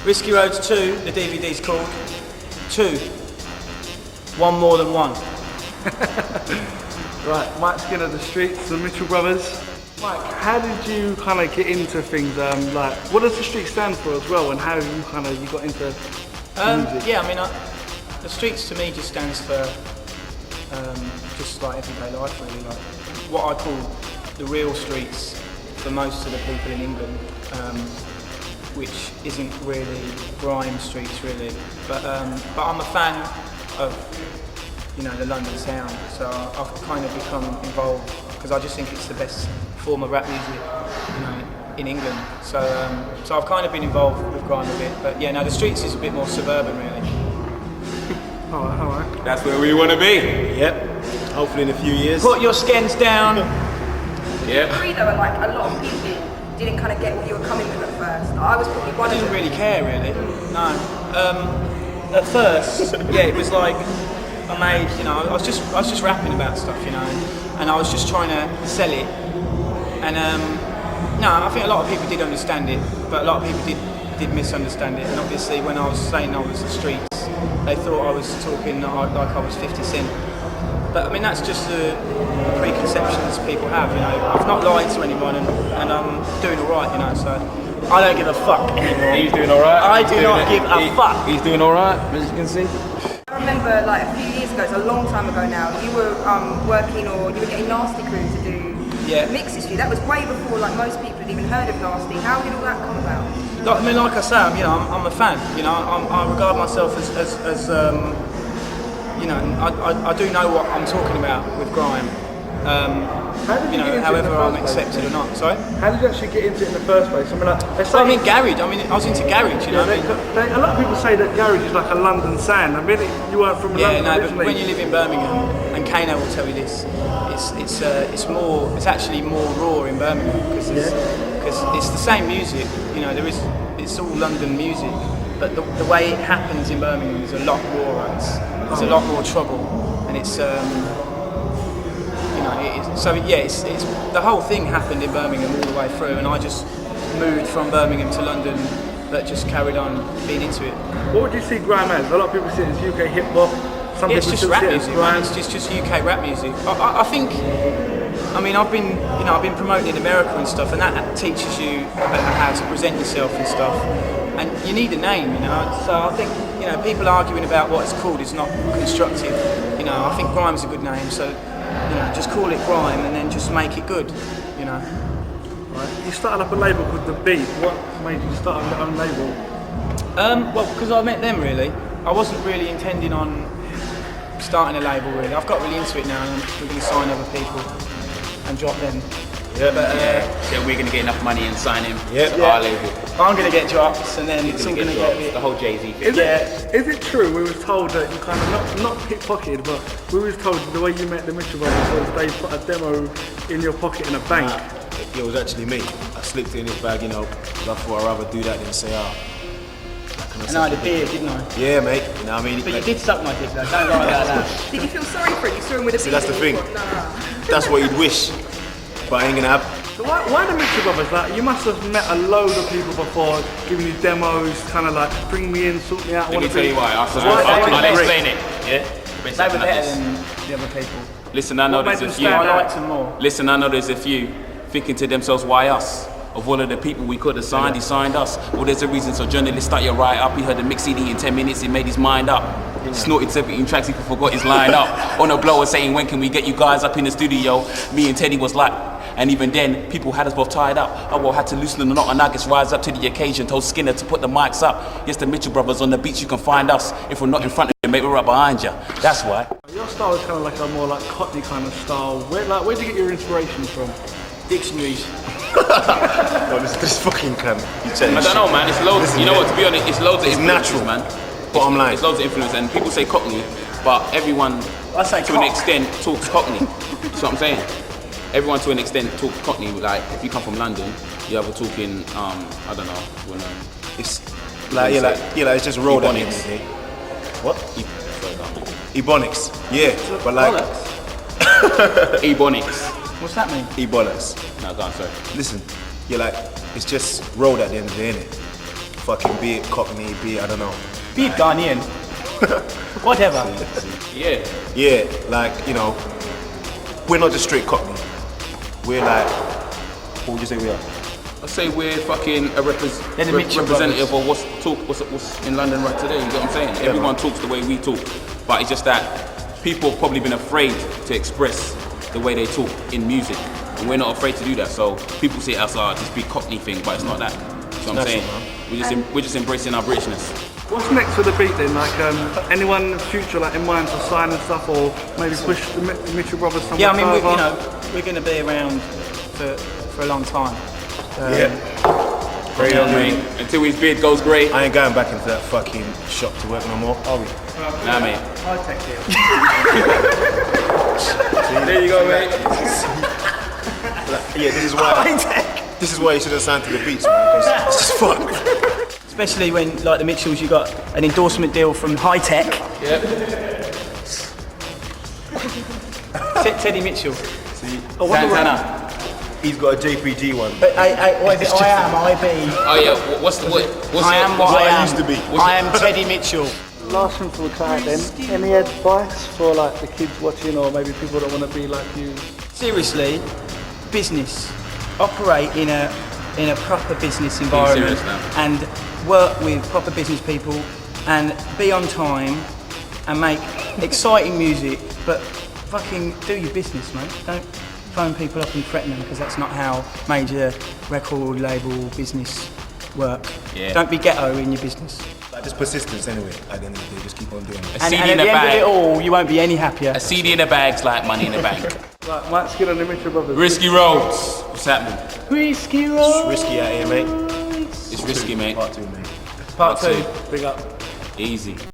Risky Roadz 2, the DVD's called 2. One more than one. Right, Mike Skinner, The Streets, the Mitchell Brothers. Mike, how did you kind of get into things? Like, what does The Streets stand for as well, and how you got into music? Yeah, I mean, the Streets to me just stands for just like everyday life, really. Like what I call the real streets for most of the people in England, which isn't really grime streets, really. But I'm a fan of, you know, the London sound, so I've kind of become involved because I just think it's the best form of rap music, you know, in England. So I've kind of been involved with grime a bit, but yeah, no, the Streets is a bit more suburban, really. Alright. That's where we want to be. Yep. Hopefully in a few years. Put your skins down. Yeah. Agree though, like a lot of people didn't kind of get what you were coming with at first. I was probably one I of didn't them. really care, really. No. At first, yeah, it was like I made, you know, I was just rapping about stuff, you know, and I was just trying to sell it. And no, I think a lot of people did understand it, but a lot of people did misunderstand it. And obviously, when I was saying I was the Streets, they thought I was talking like I was 50 Cent. But I mean, that's just the preconceptions people have, you know. I've not lied to anyone, and I'm doing all right, you know. So I don't give a fuck anymore. He's doing alright. I do not give a fuck. He's doing alright, as you can see. I remember like a few years ago, it's a long time ago now, you were working or you were getting Nasty Crew to do mixes for you. That was way before like most people had even heard of Nasty. How did all that come about? I mean, like I say, I'm a fan. You know, I regard myself as you know, I do know what I'm talking about with grime. You know, however I'm accepted or not. Sorry? How did you actually get into it in the first place? I mean, like, I mean, garage. I mean, I was into garage. You know, a lot of people say that garage is like a London sound. I mean, you weren't from London but originally. when you live in Birmingham, and Kano will tell you this, it's actually more raw in Birmingham because it's the same music. You know, it's all London music, but the way it happens in Birmingham is a lot rawer. There's a lot more trouble, and it's it's the whole thing happened in Birmingham all the way through, and I just moved from Birmingham to London, but just carried on being into it. What would you see grime as? A lot of people see it as UK hip hop. Some It's people just still rap see it as music, grime. man. It's just UK rap music. I think. I mean, I've been promoting in America and stuff, and that teaches you about how to present yourself and stuff. And you need a name, you know. So I think, you know, people arguing about what it's called is not constructive. You know, I think grime's a good name, so you know, just call it grime and then just make it good. You know. Right. You started up a label called The Beat. What made you start your own label? Well, because I met them really. I wasn't really intending on starting a label really. I've got really into it now, and we're going to sign other people and drop them. Yeah, But, So we're gonna get enough money and sign him Yeah. to our label. I'm going to get drops, and then He's it's all gonna going to get get a bit. the whole Jay-Z thing. Is it true we was told that you kind of not pickpocketed, but we was told the way you met the Mitchell Brothers was they put a demo in your pocket in a bank? It was actually me. I slipped it in his bag, you know, 'cause I thought I'd rather do that than say, And I had a beard, didn't I? yeah, mate. You know what I mean? But you Like, did suck my dick though, don't lie about that. Did you feel sorry for it? You saw him with a See, that's the thing. Nah. that's what you'd wish, but I ain't gonna happen. So why the Mitchell Brothers? Like, you must have met a load of people before, giving you demos, kind of like, bring me in, sort me out. Let me tell you why. I'll they- explain it. Yeah. They were better than the other people. Listen, I know What there's made a them few. stand I out? liked them more. Listen, I know there's a few thinking to themselves, why us? Of all of the people we could have signed, he signed us. Well, there's a reason, so journalists start your right up. He heard the mix CD in 10 minutes, he made his mind up. Snorted 17 tracks, he forgot his line up. On a blower saying, when can we get you guys up in the studio? Me and Teddy was like, and even then, people had us both tied up. Oh, well, had to loosen the knot and I guess rise up to the occasion. Told Skinner to put the mics up. Yes, the Mitchell Brothers on the beach, you can find us. If we're not in front of you, mate, we're right behind you. That's why. Your style is kind of like a more like Cockney kind of style. Where do you get your inspiration from? Dictionaries. Oh, this fucking cunt. I don't know, man. It's loads. Listen, you know yeah. what? To be honest, it's loads of It's influences, natural. man. Bottom line. It's loads of influence, and people say Cockney, but everyone I say to an cock. extent talks Cockney. You see what I'm saying? Everyone to an extent talks Cockney. Like if you come from London, you're either talking I don't know. It's like it's just road at the end of the day. What? Ebonics. Yeah, but like Ebonics. What's that mean? Ebonics. No, go on, sorry. Listen, you're like, it's just road at the end of the day, innit? fucking be it Cockney, be it, I don't know. Be it Ghanaian. Whatever. Yeah. Yeah, like, you know, we're not just straight Cockney. We're like, what would you say we are? I say we're fucking a They're the Mitchell representative brothers. of what's in London right today. You get what I'm saying? Everyone talks the way we talk, but it's just that people have probably been afraid to express the way they talk in music, and we're not afraid to do that. So people say us are this big Cockney thing, but it's not that. You know what I'm saying? We're just embracing our Britishness. What's next for the beat then? Like anyone in the future like in mind to sign and stuff, or maybe push the Mitchell Brothers somewhere? Yeah, I mean, further? we're going to be around for a long time. Very hungry. Until his beard goes grey. I ain't going back into that fucking shop to work no more, are we? Nah, mate. I'll take it. There you go, mate. Yeah, this is why you shouldn't sign to the beats, man, because it's just fun. Especially when, like the Mitchells, you got an endorsement deal from High Tech. Yep. Teddy Mitchell. Santana. He's got a JPG one. But what is it? I am, I be. Oh yeah. What's I am what I am. used to be. I am Teddy Mitchell. Last one for the client then. Any advice for like the kids watching, or maybe people that want to be like you? Seriously, business. Operate in a proper business environment serious now. and work with proper business people and be on time and make exciting music, but fucking do your business, mate. Don't phone people up and threaten them, because that's not how major record label business work. Yeah. Don't be ghetto in your business. Like, just persistence anyway, at the end of the day, just keep on doing it. A And CD at in the a end of bag. it all, you won't be any happier. A CD in a bag's like money in a bank. Right, Mike Skin and the Mitchell Brothers. Risky Roadz. What's happening? Risky It's road. risky out here, mate. It's risky, mate. Part 2, mate. Part 2. Big up. Easy.